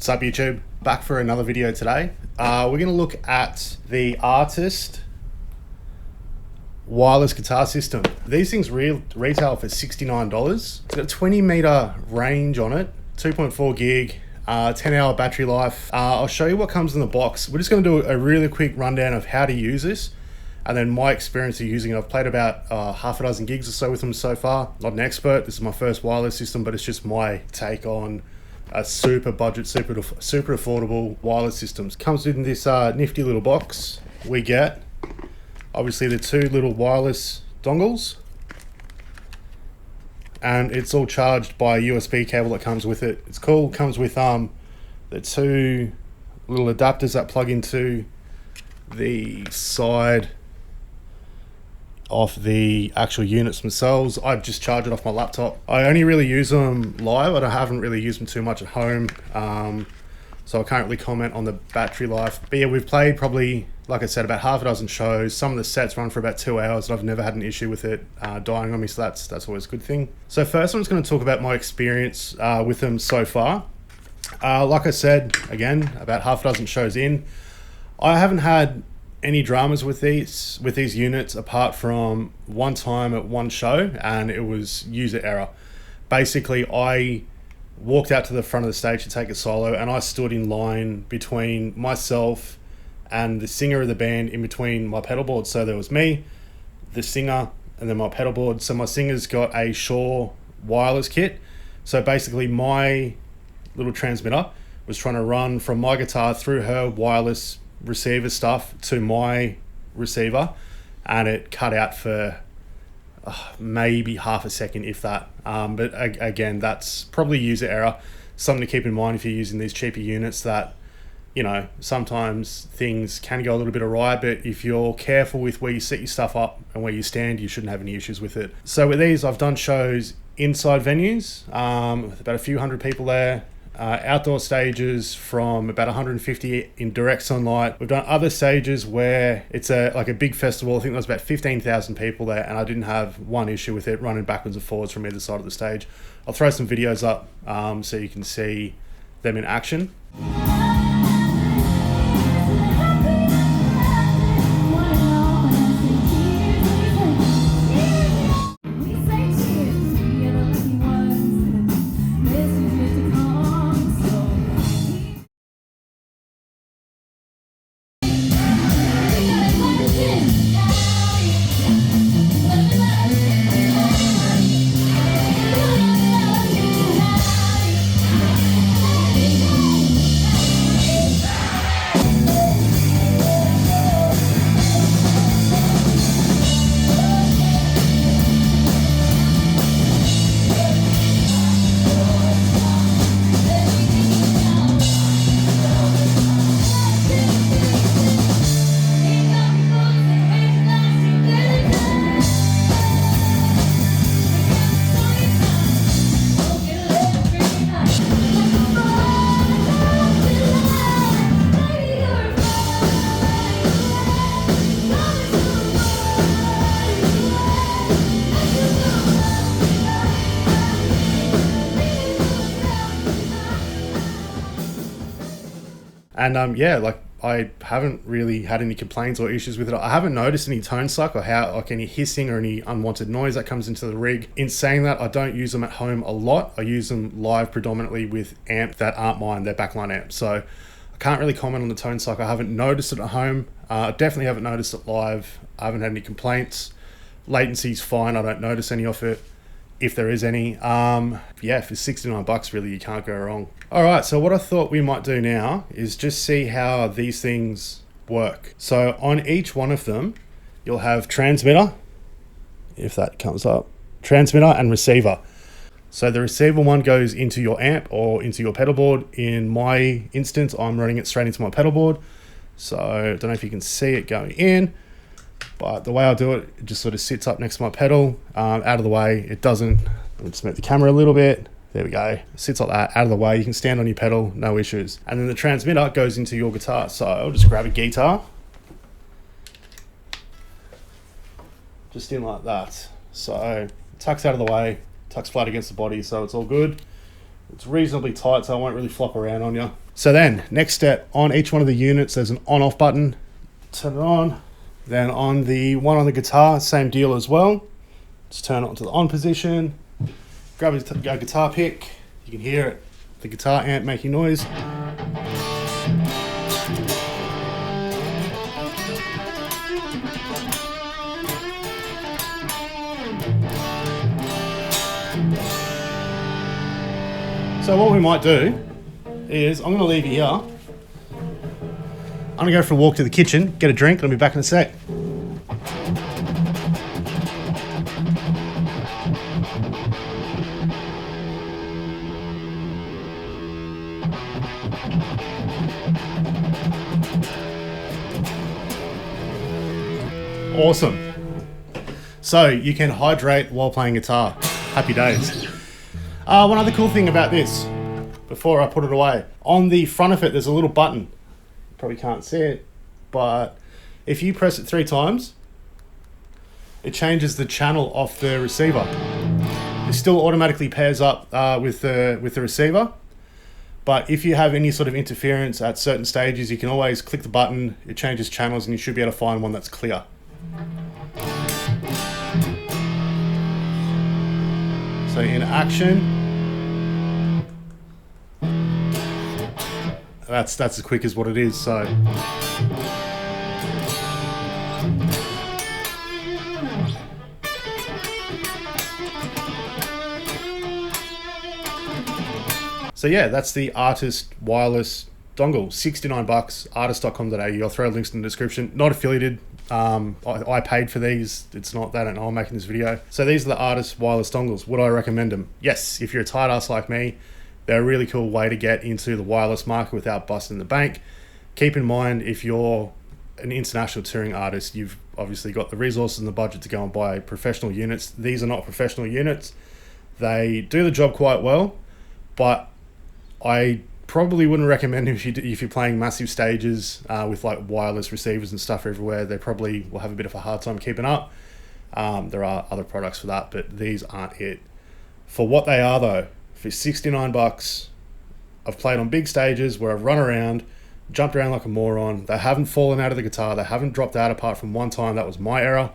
What's up YouTube? Back for another video today. We're going to look at the Artist wireless guitar system. These things retail for $69. It's got a 20 meter range on it, 2.4 gig, 10-hour battery life. I'll show you what comes in the box. We're just going to do a really quick rundown of how to use this and then my experience of using it. I've played about half a dozen gigs or so with them so far. Not an expert, this is my first wireless system, but it's just my take on a super budget, super affordable wireless systems. Comes in this nifty little box. We get obviously the two little wireless dongles, and it's all charged by a USB cable that comes with it. It's cool. It comes with the two little adapters that plug into the side of the actual units themselves. I just charge it off my laptop. I only really use them live. I haven't really used them too much at home, so I can't really comment on the battery life. But yeah, we've played probably, like I said, about half a dozen shows. Some of the sets run for about 2 hours, and I've never had an issue with it dying on me, so that's always a good thing. So first I'm just going to talk about my experience with them so far. Like I said, again, about half a dozen shows in, I haven't had any dramas with these units apart from one time at one show, and it was user error. Basically, I walked out to the front of the stage to take a solo, and I stood in line between myself and the singer of the band, in between my pedal board. So there was me, the singer, and then my pedal board. So my singer's got a Shure wireless kit. So basically my little transmitter was trying to run from my guitar through her wireless receiver stuff to my receiver, and it cut out for maybe half a second, if that. But again, that's probably user error. Something to keep in mind if you're using these cheaper units, that, you know, sometimes things can go a little bit awry, but if you're careful with where you set your stuff up and where you stand, you shouldn't have any issues with it. So with these, I've done shows inside venues with about a few hundred people there, outdoor stages from about 150 in direct sunlight. We've done other stages where it's like a big festival. I think there was about 15,000 people there, and I didn't have one issue with it running backwards and forwards from either side of the stage. I'll throw some videos up so you can see them in action. And yeah, like, I haven't really had any complaints or issues with it. I haven't noticed any tone suck or any hissing or any unwanted noise that comes into the rig. In saying that, I don't use them at home a lot. I use them live predominantly with amps that aren't mine, they're backline amps. So I can't really comment on the tone suck. I haven't noticed it at home. I definitely haven't noticed it live. I haven't had any complaints. Latency's fine. I don't notice any of it, if there is any. Yeah, for $69 really, you can't go wrong. All right, so what I thought we might do now is just see how these things work. So on each one of them, you'll have transmitter, if that comes up, transmitter and receiver. So the receiver one goes into your amp or into your pedal board. In my instance, I'm running it straight into my pedal board. So I don't know if you can see it going in, but the way I do it, it just sort of sits up next to my pedal, out of the way. It doesn't, let me just move the camera a little bit. There we go. It sits like that, out of the way. You can stand on your pedal, no issues. And then the transmitter goes into your guitar. So I'll just grab a guitar, just in like that. So it tucks out of the way, tucks flat against the body, so it's all good. It's reasonably tight, so I won't really flop around on you. So then, next step, on each one of the units, there's an on-off button. Turn it on. Then on the one on the guitar, same deal as well. Just turn it onto the on position. Grab a guitar pick. You can hear it, the guitar amp making noise. So what we might do is, I'm going to leave you here. I'm going to go for a walk to the kitchen, get a drink, and I'll be back in a sec. Awesome. So you can hydrate while playing guitar. Happy days. One other cool thing about this, before I put it away, on the front of it there's a little button. Probably can't see it, but if you press it 3 times, it changes the channel off the receiver. It still automatically pairs up with the receiver, but if you have any sort of interference at certain stages, you can always click the button, it changes channels, and you should be able to find one that's clear. So in action, that's as quick as what it is. So yeah, that's the Artist wireless dongle, 69 bucks, artist.com.au. I'll throw links in the description. Not affiliated. I paid for these. It's not that, and I'm making this video. So these are the Artist wireless dongles. Would I recommend them? Yes, if you're a tight ass like me, they're a really cool way to get into the wireless market without busting the bank. Keep in mind, if you're an international touring artist, you've obviously got the resources and the budget to go and buy professional units. These are not professional units. They do the job quite well, but I probably wouldn't recommend them if you're playing massive stages with like wireless receivers and stuff everywhere. They probably will have a bit of a hard time keeping up. There are other products for that, but these aren't it. For what they are though, for 69 bucks, I've played on big stages where I've run around, jumped around like a moron. They haven't fallen out of the guitar. They haven't dropped out apart from one time. That was my error.